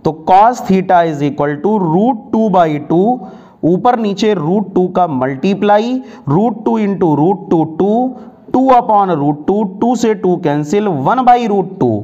तो cos theta is equal to √2/2, ऊपर नीचे √2 का मल्टीप्लाई, √2 इंटू √2 2 अपॉन √2, 2 से 2 कैंसिल, 1/√2,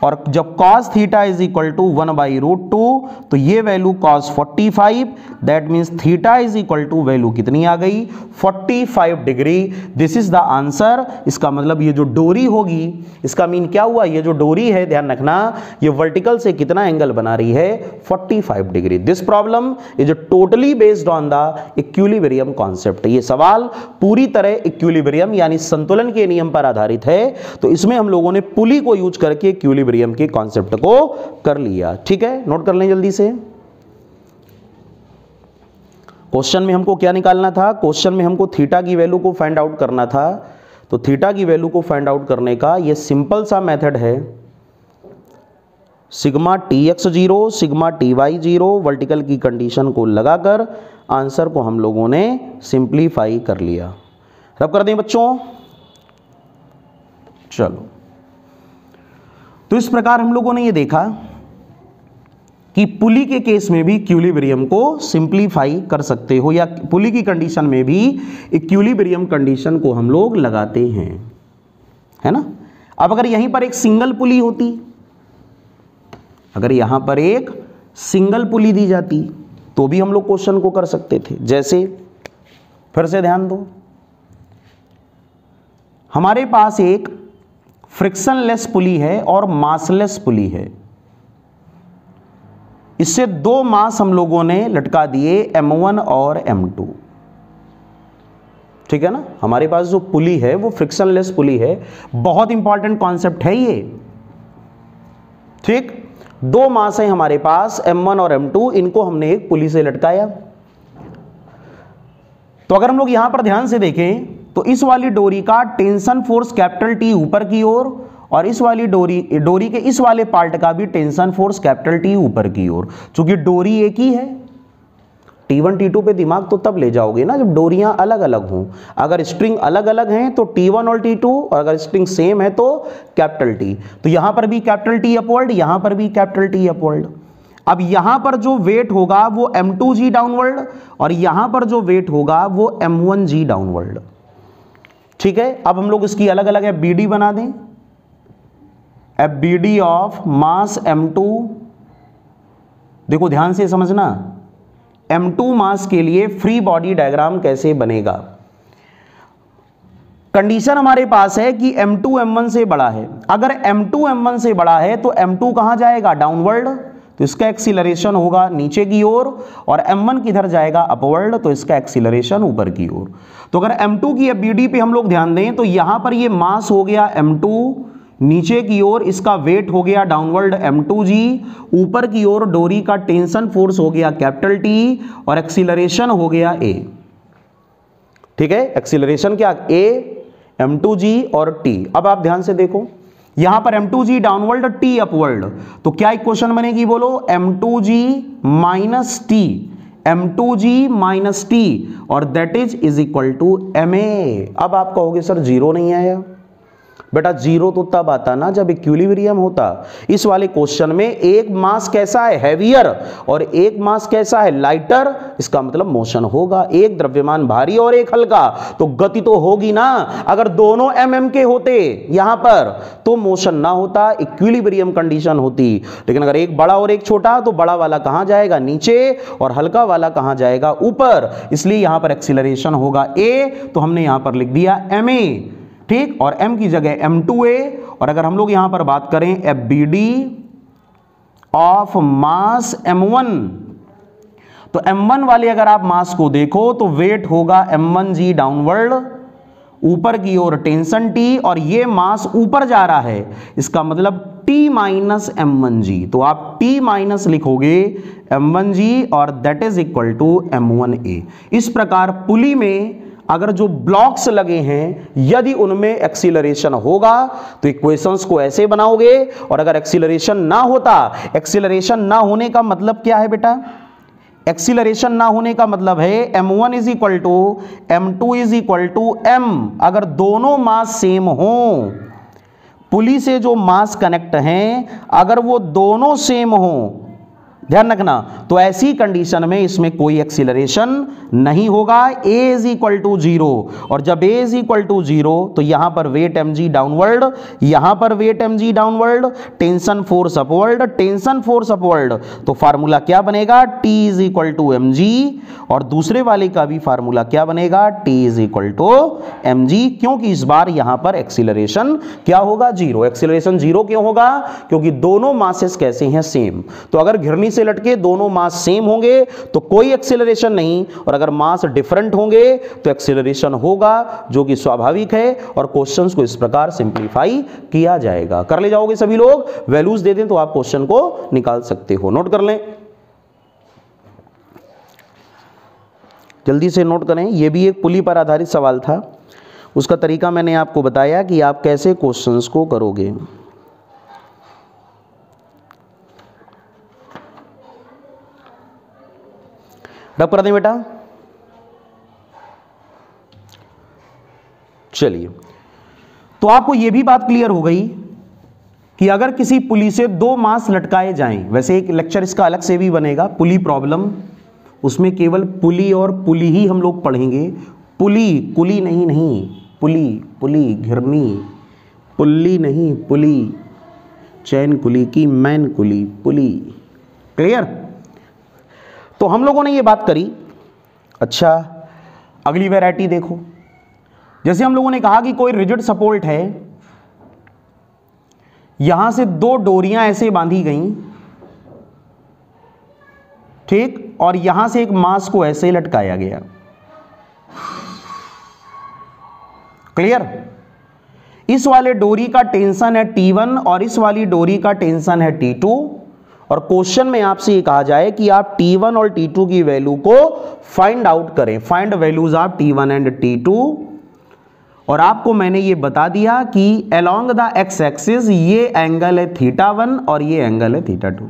और जब cos theta is equal to 1/√2 तो ये value cos 45, that means theta is equal to value कितनी आ गई 45 degree. This is the answer. इसका मतलब ये जो डोरी होगी, इसका मीन क्या हुआ, ये जो डोरी है ध्यान रखना, ये वर्टिकल से कितना एंगल बना रही है 45 degree. This problem is totally based on the equilibrium concept. ये सवाल पूरी तरह इक्विलिब्रियम यानी संतुलन के नियम पर आधारित है, तो इसमें हम लोगों ने पुली को यूज करके इक्विलिब्रियम के कॉन्सेप्ट को कर लिया। ठीक है, नोट कर लें जल्दी से। क्वेश्चन में हमको क्या निकालना था, क्वेश्चन में हमको थीटा की वैल्यू को फाइंड आउट करना था। तो थीटा की वैल्यू को फाइंड आउट करने का ये सिंपल सा मेथड है, sigma tx0 sigma ty0 vertical की कंडीशन को लगाकर आंसर को हम लोगों ने सिंप्लीफाई कर लिया। रब कर दें बच्चों। चलो, तो इस प्रकार हम लोगों ने ये देखा कि पुली के केस में भी इक्विलिब्रियम को सिंप्लीफाई कर सकते हो, या पुली की कंडीशन में भी इक्विलिब्रियम कंडीशन को हम लोग लगाते हैं, है ना। अब अगर यहीं पर एक सिंगल पुली होती, अगर यहां पर एक सिंगल पुली दी जाती तो भी हम लोग क्वेश्चन को कर सकते थे। जैसे, फिर से ध्यान दो, हमारे पास एक फ्रिक्शनलेस पुली है और मासलेस पुली है। इससे दो मास हम लोगों ने लटका दिए M1 और M2, ठीक है ना। हमारे पास जो पुली है वो फ्रिक्शनलेस पुली है, बहुत इंपॉर्टेंट कॉन्सेप्ट है ये, ठीक। दो मास है हमारे पास M1 और M2, इनको हमने एक पुली से लटकाया। तो अगर हम लोग यहां पर ध्यान से देखें तो इस वाली डोरी का टेंशन फोर्स कैपिटल T ऊपर की ओर, और इस वाली डोरी के इस वाले पार्ट का भी टेंशन फोर्स कैपिटल T ऊपर की ओर। चूंकि डोरी एक ही है, T1 T2 पे दिमाग तो तब ले जाओगे ना जब डोरियां अलग अलग हों। अगर स्ट्रिंग अलग अलग हैं तो T1 और T2, और अगर स्ट्रिंग सेम है तो कैपिटल T। तो यहां पर भी कैपिटल T अपवर्ड, यहां पर भी कैपिटल T अपवर्ड। अब यहां पर जो वेट होगा वो M2G डाउनवर्ड, और यहां पर जो वेट होगा वो M1G डाउनवर्ड, ठीक है। अब हम लोग इसकी अलग अलग FBD बना दें। FBD ऑफ मास M2, देखो ध्यान से समझना, M2 मास के लिए फ्री बॉडी डायग्राम कैसे बनेगा। कंडीशन हमारे पास है कि M2 M1 से बड़ा है। अगर M2 M1 से बड़ा है तो M2 कहां जाएगा, डाउनवर्ड, तो इसका एक्सीलरेशन होगा नीचे की ओर, और M1 किधर जाएगा, अपवर्ड, तो इसका एक्सीलरेशन ऊपर की ओर। तो अगर M2 की FBD पे हम लोग ध्यान दें तो यहां पर ये मास हो गया M2 नीचे की ओर, इसका वेट हो गया डाउनवर्ड M2G, ऊपर की ओर डोरी का टेंशन फोर्स हो गया कैपिटल T, और एक्सीलरेशन हो गया A, ठीक है। एक्सीलरेशन क्या, A, M2G और T। अब आप ध्यान से देखो, यहां पर M2G डाउनवर्ड, T अपवर्ड, तो क्या इक्वेशन बनेगी बोलो, M2G minus T, M2G minus T, और that is equal to MA। अब आप कहोगे सर जीरो नहीं आया। बेटा जीरो तो तब आता ना जब इक्विलिब्रियम होता। इस वाले क्वेश्चन में एक मास कैसा है, हैवियर, और एक मास कैसा है, लाइटर, इसका मतलब मोशन होगा। एक द्रव्यमान भारी और एक हल्का, तो गति तो होगी ना। अगर दोनों mm के होते यहां पर तो मोशन ना होता, इक्विलिब्रियम कंडीशन होती। लेकिन अगर एक बड़ा और एक छोटा, तो बड़ा वाला कहां जाएगा, नीचे, और हल्का वाला कहां जाएगा, ऊपर। इसलिए यहां पर एक्सीलरेशन होगा A, तो हमने यहां पर लिख दिया MA, ठीक, और M की जगह M2A। और अगर हम लोग यहां पर बात करें FBD ऑफ मास M1, तो M1 वाले अगर आप मास को देखो तो वेट होगा M1G डाउनवर्ड, ऊपर की ओर टेंशन T, और ये मास ऊपर जा रहा है, इसका मतलब T माइनस M1G, तो आप T माइनस लिखोगे M1G, और that is equal to M1A। इस प्रकार पुली में अगर जो ब्लॉक्स लगे हैं यदि उनमें एक्सीलरेशन होगा तो इक्वेशंस को ऐसे बनाओगे, और अगर एक्सीलरेशन ना होता, एक्सीलरेशन ना होने का मतलब क्या है बेटा, एक्सीलरेशन ना होने का मतलब है M1 is equal to M2 is equal to M। अगर दोनों मास सेम हो पुली से जो मास कनेक्ट हैं अगर वो दोनों सेम हो, ध्यान रखना, तो ऐसी कंडीशन में इसमें कोई एक्सीलरेशन नहीं होगा। a इज इक्वल टू 0, और जब a इज इक्वल टू 0 तो यहां पर वेट mg डाउनवर्ड, यहां पर weight mg downward, tension force upward, tension force upward, तो फार्मूला क्या बनेगा, t is equal to mg, और दूसरे वाले का भी फार्मूला क्या बनेगा, t is equal to mg, क्योंकि इस बार यहां पर एक्सीलरेशन क्या होगा, 0। एक्सीलरेशन 0 क्यों होगा, क्योंकि दोनों मासेस कैसे हैं, सेम। तो अगर घिरनी से लटके दोनों मास सेम होंगे तो कोई एक्सीलरेशन नहीं, और अगर मास डिफरेंट होंगे तो एक्सीलरेशन होगा, जो कि स्वाभाविक है। और क्वेश्चंस को इस प्रकार सिंपलीफाई किया जाएगा। कर ले जाओगे सभी लोग, वैल्यूज दे दें तो आप क्वेश्चन को निकाल सकते हो। नोट कर लें, जल्दी से नोट करें। यह भी एक पुली पर आधारित सवाल था, उसका तरीका मैंने आपको बताया कि आप कैसे क्वेश्चंस को करोगे। रब कर दें बेटा। चलिए, तो आपको यह भी बात क्लियर हो गई कि अगर किसी पुली से दो मास लटकाए जाएं, वैसे एक लेक्चर इसका अलग से भी बनेगा, पुली प्रॉब्लम, उसमें केवल पुली और पुली ही हम लोग पढ़ेंगे। पुली, कुली नहीं, पुली, पुली, घिरनी, पुल्ली नहीं, पुली, चैन कुली की मैन कुली, पुली। क्लियर? तो हम लोगों ने ये बात करी। अच्छा, अगली वैरायटी देखो। जैसे हम लोगों ने कहा कि कोई रिजिड सपोर्ट है, यहां से दो डोरियां ऐसे बांधी गई, ठीक, और यहां से एक मास को ऐसे लटकाया गया। क्लियर? इस वाले डोरी का टेंशन है T1 और इस वाली डोरी का टेंशन है T2, और क्वेश्चन में आपसे ये कहा जाए कि आप T1 और T2 की वैल्यू को फाइंड आउट करें। Find values of T1 and T2, और आपको मैंने ये बता दिया कि अलोंग द एक्स एक्सिस ये एंगल है θ1 और ये एंगल है θ2।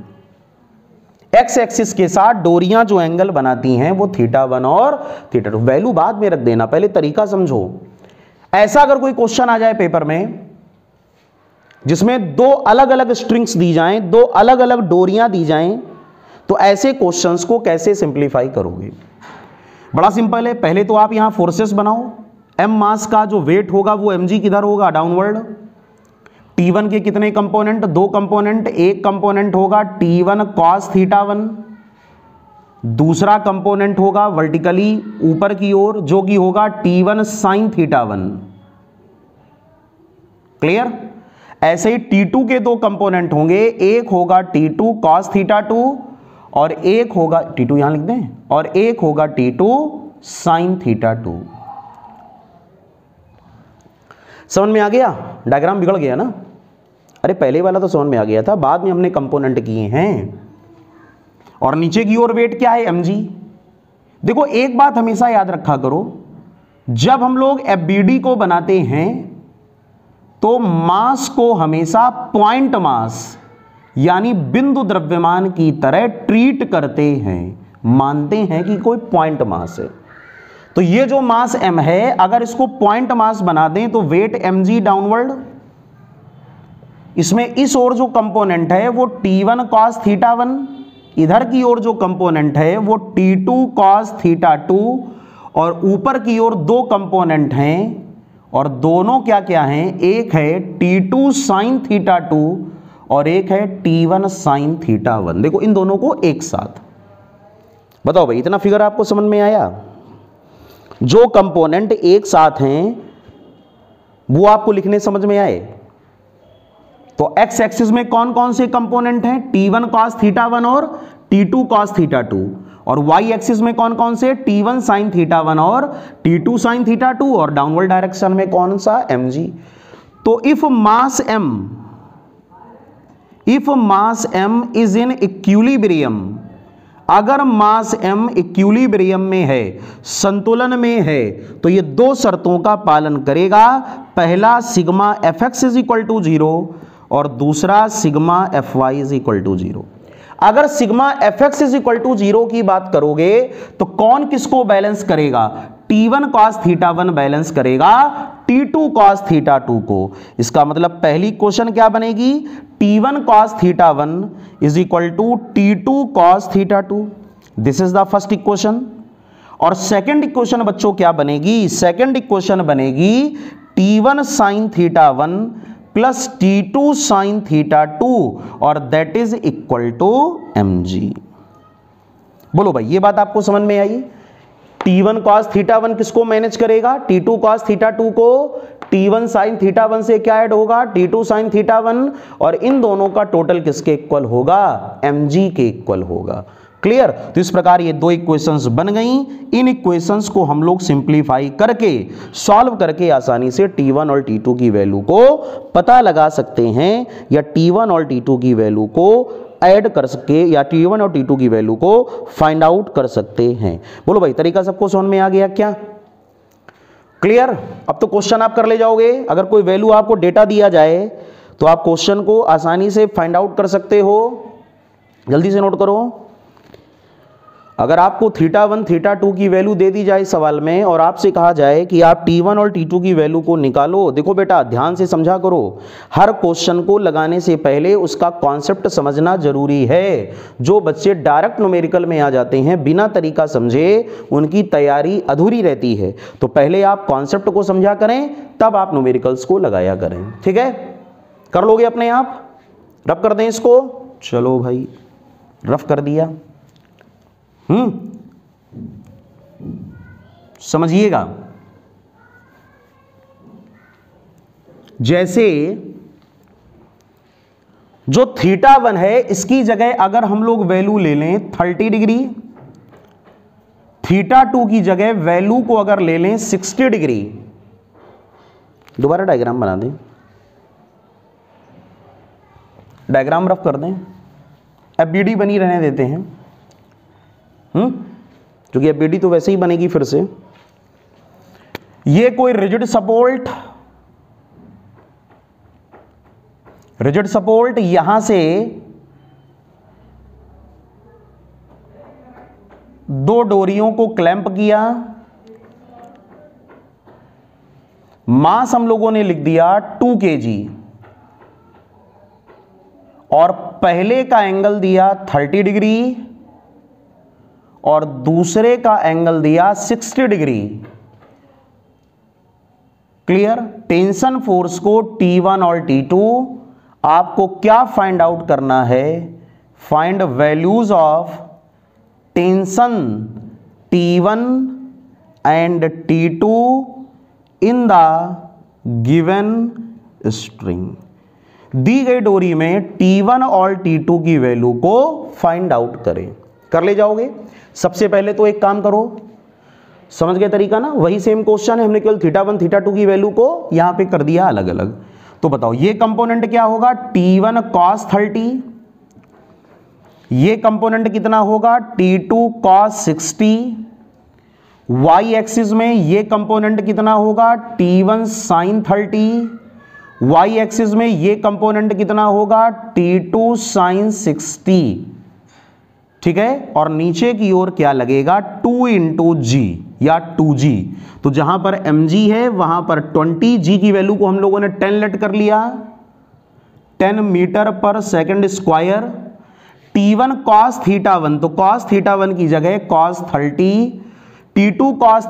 एक्स एक्सिस के साथ डोरियां जो एंगल बनाती हैं वो θ1 और θ2। वैल्यू बाद में रख देना, पहले तरीका समझो। ऐसा अगर कोई क्वेश्चन आ जाए पेपर में जिसमें दो अलग अलग स्ट्रिंग्स दी जाएं, दो अलग अलग डोरियां दी जाएं, तो ऐसे क्वेश्चंस को कैसे सिंपलीफाई करोगे? बड़ा सिंपल है। पहले तो आप यहां फोर्सेस बनाओ। m मास का जो वेट होगा वो mg किधर होगा, डाउनवर्ड। T1 के कितने कंपोनेंट, दो कंपोनेंट। एक कंपोनेंट होगा T1 cos θ1, दूसरा कंपोनेंट होगा वर्टिकली ऊपर की ओर जो कि होगा T1 sin θ1। क्लियर? ऐसे ही T2 के दो कंपोनेंट होंगे, एक होगा T2 cos θ2 और एक होगा, T2 यहां लिख दें, और एक होगा T2 sin θ2। समझ में आ गया? डायग्राम बिगड़ गया ना? अरे पहले वाला तो समझ में आ गया था, बाद में हमने कंपोनेंट किए हैं। और नीचे की ओर वेट क्या है, mg। देखो एक बात हमेशा याद रखा करो, जब हम लोग FBD को बनाते हैं तो मास को हमेशा पॉइंट मास यानी बिंदु द्रव्यमान की तरह ट्रीट करते हैं, मानते हैं कि कोई पॉइंट मास है। तो ये जो मास m है, अगर इसको पॉइंट मास बना दें तो वेट mg डाउनवर्ड, इसमें इस ओर जो कंपोनेंट है वो T1 cos θ1, इधर की ओर जो कंपोनेंट है वो T2 cos θ2, और ऊपर की ओर दो कंपोनेंट हैं और दोनों क्या क्या हैं, एक है T2 sin θ2 और एक है T1 sin θ1। देखो इन दोनों को एक साथ बताओ भाई, इतना फिगर आपको समझ में आया? जो कंपोनेंट एक साथ हैं वो आपको लिखने समझ में आए? तो एक्स एक्सिस में कौन कौन से कंपोनेंट हैं, T1 cos θ1 और T2 cos θ2, और वाई एक्सिस में कौन कौन से, T1 sin θ1 और T2 sin θ2, और डाउनवर्ड डायरेक्शन में कौन सा, mg। तो if mass m is in equilibrium, अगर मास m इक्विलिब्रियम में है, संतुलन में है, तो ये दो शर्तों का पालन करेगा। पहला sigma fx is equal to 0 और दूसरा sigma fy is equal to 0। अगर sigma F X is equal to 0 की बात करोगे तो कौन किसको बैलेंस करेगा? T1 cos θ1 बैलेंस करेगा T2 cos θ2 को। इसका मतलब पहली क्वेश्चन क्या बनेगी? T1 cos θ1 is equal to T2 cos θ2। This is the first equation. और सेकंड इक्वेशन बच्चों क्या बनेगी? सेकंड इक्वेशन बनेगी T1 sin θ1 plus T2 sin θ2 और that is equal to mg। बोलो भाई, ये बात आपको समझ में आई? T1 cos θ1 किसको मैनेज करेगा? T2 cos θ2 को। T1 sin θ1 से क्या ऐड होगा? T2 sin θ1 और इन दोनों का टोटल किसके इक्वल होगा? mg के इक्वल होगा। क्लियर? तो इस प्रकार ये दो इक्वेशंस बन गई। इन इक्वेशंस को हम लोग सिंप्लीफाई करके सॉल्व करके आसानी से T1 और T2 की वैल्यू को पता लगा सकते हैं या T1 और T2 की वैल्यू को ऐड कर सके या T1 और T2 की वैल्यू को फाइंड आउट कर सकते हैं। बोलो भाई, तरीका सबको समझ में आ गया क्या? क्लियर? अब तो क्वेश्चन आप कर ले जाओगे। अगर कोई वैल्यू आपको डेटा दिया जाए तो आप क्वेश्चन को आसानी से फाइंड आउट कर सकते हो। जल्दी से नोट करो। अगर आपको θ1 θ2 की वैल्यू दे दी जाए सवाल में और आपसे कहा जाए कि आप T1 और T2 की वैल्यू को निकालो, देखो बेटा ध्यान से समझा करो। हर क्वेश्चन को लगाने से पहले उसका कॉन्सेप्ट समझना जरूरी है। जो बच्चे डायरेक्ट न्यूमेरिकल में आ जाते हैं बिना तरीका समझे, उनकी तैयारी अधूरी रहती है। तो पहले आप कॉन्सेप्ट को समझा करें, तब आप न्यूमेरिकल्स को लगाया करें। ठीक है? कर लोगे अपने आप? रफ कर दें इसको। चलो भाई, रफ कर दिया। समझिएगा, जैसे जो θ1 है इसकी जगह अगर हम लोग वैल्यू ले लें 30 डिग्री, θ2 की जगह वैल्यू को अगर ले लें 60 डिग्री। दोबारा डायग्राम बना दें, डायग्राम रफ कर दें। एफबीडी बनी रहने देते हैं, क्योंकि एफबीडी तो वैसे ही बनेगी फिर से। ये कोई रिजिड सपोर्ट यहां से दो डोरियों को क्लैंप किया। मास हम लोगों ने लिख दिया 2 kg और पहले का एंगल दिया 30 डिग्री और दूसरे का एंगल दिया 60 डिग्री। क्लियर? टेंशन फोर्स को T1 और T2 आपको क्या फाइंड आउट करना है? Find values of tension T1 and T2 in the given string. दी गई डोरी में T1 और T2 की वैल्यू को फाइंड आउट करें। कर ले जाओगे? सबसे पहले तो एक काम करो, समझ गए तरीका ना? वही सेम क्वेश्चन है, हमने केवल θ1 θ2 की वैल्यू को यहां पे कर दिया अलग अलग। तो बताओ ये कंपोनेंट क्या होगा? T1 cos 30। ये कंपोनेंट कितना होगा? T2 cos 60। y एक्सिस में ये कंपोनेंट कितना होगा? T1 sin 30। y एक्सिस में ये कंपोनेंट कितना होगा? T2 sin 60। ठीक है? और नीचे की ओर क्या लगेगा? 2 × g या 2g। तो जहां पर mg है वहां पर 20, g की वैल्यू को हम लोगों ने 10 लेट कर लिया, 10 मीटर पर सेकंड स्क्वायर। T1 cos θ1, तो cos θ1 की जगह cos 30, T2 cos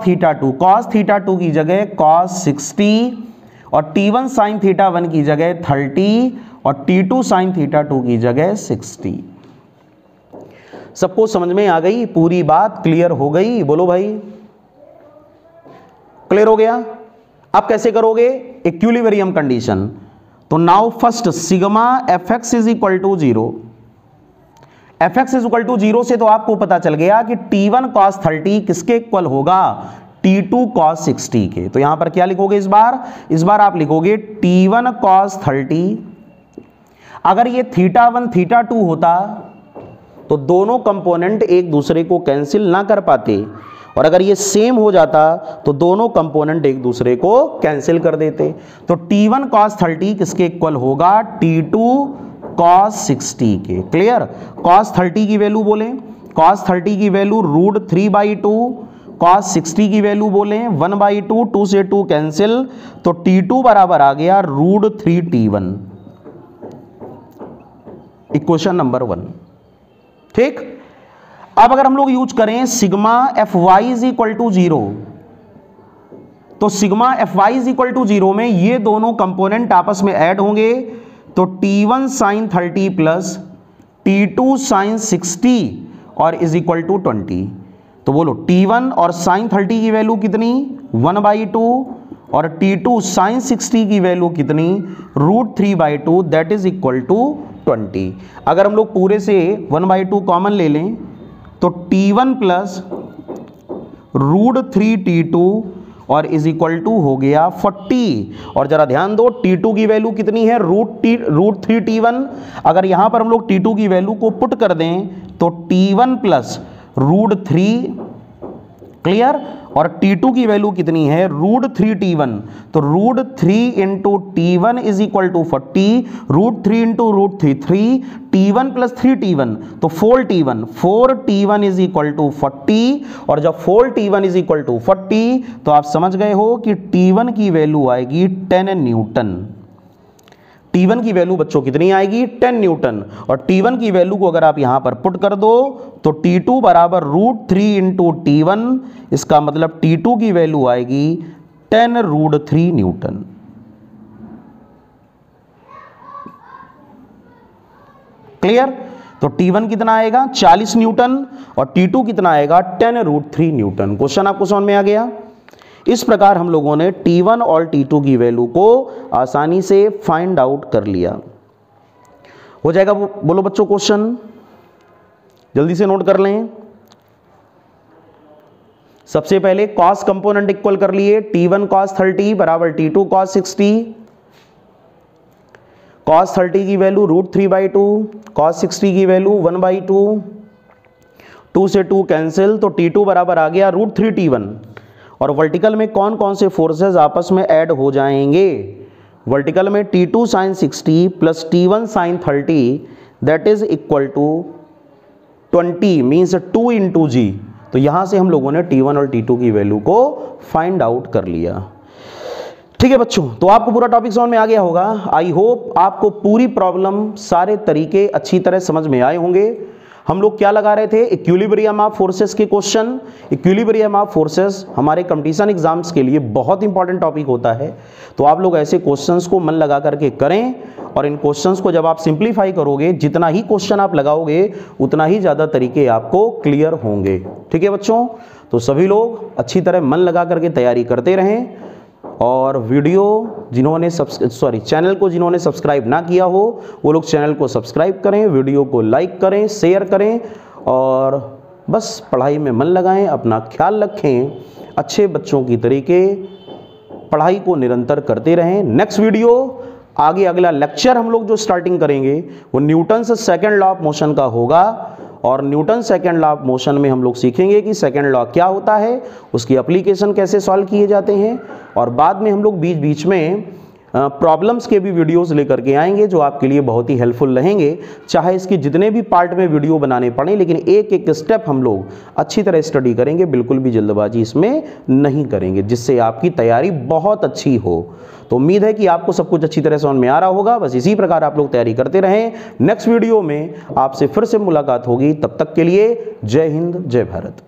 θ2 की जगह cos 60 और T1 sin θ1 की जगह 30 और T2 sin θ2 की जगह 60। सबको समझ में आ गई? पूरी बात क्लियर हो गई? बोलो भाई, क्लियर हो गया? अब कैसे करोगे? Equilibrium condition. तो now first sigma F X is equal to 0। F X is equal to 0 से तो आपको पता चल गया कि T1 cos 30 किसके इक्वल होगा? T2 cos 60 के। तो यहां पर क्या लिखोगे इस बार? इस बार आप लिखोगे T1 cos 30। अगर ये θ1 θ2 होता तो दोनों कंपोनेंट एक दूसरे को कैंसिल ना कर पाते, और अगर ये सेम हो जाता तो दोनों कंपोनेंट एक दूसरे को कैंसिल कर देते। तो T1 cos 30 किसके इक्वल होगा? T2 cos 60 के। क्लियर? cos 30 की वैल्यू बोलें, cos 30 की वैल्यू √3/2, cos 60 की वैल्यू बोलें 1/2, 2 से 2 कैंसिल, तो T2 बराबर आ गया √3T1। Equation number 1। ठीक। अब अगर हम लोग यूज करें sigma Fy is equal to 0, तो sigma Fy is equal to 0 में ये दोनों कंपोनेंट आपस में ऐड होंगे, तो T1 sin 30 plus T2 sin 60 और इज इक्वल टू 20। तो बोलो T1 और sin 30 की वैल्यू कितनी? 1/2 और T2 sin 60 की वैल्यू कितनी? √3/2, दैट इज इक्वल टू 20। अगर हम लोग पूरे से 1/2 कॉमन ले लें तो T1 प्लस √3T2 और इज इक्वल टू हो गया 40। और जरा ध्यान दो T2 की वैल्यू कितनी है? √3T1। अगर यहां पर हम लोग T2 की वैल्यू को पुट कर दें तो T1 प्लस √3, क्लियर? और T2 की वैल्यू कितनी है? √3T1। तो √3 into T1 is equal to 40, √3 into √3 T1 plus 3T1, तो 4T1, 4T1 is equal to 40। और जब 4T1 इज इक्वल टू 40 तो आप समझ गए हो कि T1 की वैल्यू आएगी 10 न्यूटन। T1 की वैल्यू बच्चों कितनी आएगी? 10 न्यूटन। और T1 की वैल्यू को अगर आप यहां पर पुट कर दो तो T2 बराबर √3 इंटू T1, इसका मतलब T2 की वैल्यू आएगी 10√3 न्यूटन। क्लियर? तो T1 कितना आएगा? 40 न्यूटन और T2 कितना आएगा? 10√3 न्यूटन। क्वेश्चन आपको समझ में आ गया? इस प्रकार हम लोगों ने T1 और T2 की वैल्यू को आसानी से फाइंड आउट कर लिया। हो जाएगा? बोलो बच्चों क्वेश्चन जल्दी से नोट कर लें। सबसे पहले cos कंपोनेंट इक्वल कर लिए, T1 cos 30 बराबर T2 cos 60। cos 30 की वैल्यू √3/2, cos 60 की वैल्यू 1/2, 2 से 2 कैंसिल, तो T2 बराबर आ गया √3T1। और वर्टिकल में कौन कौन से फोर्सेस आपस में ऐड हो जाएंगे? वर्टिकल में T2 sin 60 plus T1 sin 30, that is equal to 20, means 2 into G. तो यहां से हम लोगों ने T1 और T2 की वैल्यू को फाइंड आउट कर लिया। ठीक है बच्चों, तो आपको पूरा टॉपिक समझ में आ गया होगा। आई होप आपको पूरी प्रॉब्लम, सारे तरीके अच्छी तरह समझ में आए होंगे। हम लोग क्या लगा रहे थे? इक्विलिब्रियम ऑफ फोर्सेस के क्वेश्चन। इक्विलिब्रियम ऑफ फोर्सेस हमारे कंपटीशन एग्जाम्स के लिए बहुत इंपॉर्टेंट टॉपिक होता है, तो आप लोग ऐसे क्वेश्चंस को मन लगा करके करें। और इन क्वेश्चंस को जब आप सिंप्लीफाई करोगे, जितना ही क्वेश्चन आप लगाओगे उतना ही ज़्यादा तरीके आपको क्लियर होंगे। ठीक है बच्चों, तो सभी लोग अच्छी तरह मन लगा करके तैयारी करते रहें। और वीडियो जिन्होंने चैनल को जिन्होंने सब्सक्राइब ना किया हो वो लोग चैनल को सब्सक्राइब करें, वीडियो को लाइक करें, शेयर करें और बस पढ़ाई में मन लगाएं, अपना ख्याल रखें, अच्छे बच्चों की तरीके पढ़ाई को निरंतर करते रहें। नेक्स्ट वीडियो आगे अगला लेक्चर हम लोग जो स्टार्टिंग करेंगे वो न्यूटन से सेकेंड लॉ ऑफ मोशन का होगा। और Newton second law of motion में हम लोग सीखेंगे कि सेकेंड लॉ क्या होता है, उसकी एप्लीकेशन कैसे सॉल्व किए जाते हैं। और बाद में हम लोग बीच बीच में प्रॉब्लम्स के भी वीडियोस लेकर के आएंगे जो आपके लिए बहुत ही हेल्पफुल रहेंगे। चाहे इसके जितने भी पार्ट में वीडियो बनाने पड़े, लेकिन एक एक स्टेप हम लोग अच्छी तरह स्टडी करेंगे, बिल्कुल भी जल्दबाजी इसमें नहीं करेंगे, जिससे आपकी तैयारी बहुत अच्छी हो। तो उम्मीद है कि आपको सब कुछ अच्छी तरह समझ में आ रहा होगा। बस इसी प्रकार आप लोग तैयारी करते रहें। नेक्स्ट वीडियो में आपसे फिर से मुलाकात होगी, तब तक के लिए जय हिंद, जय भारत।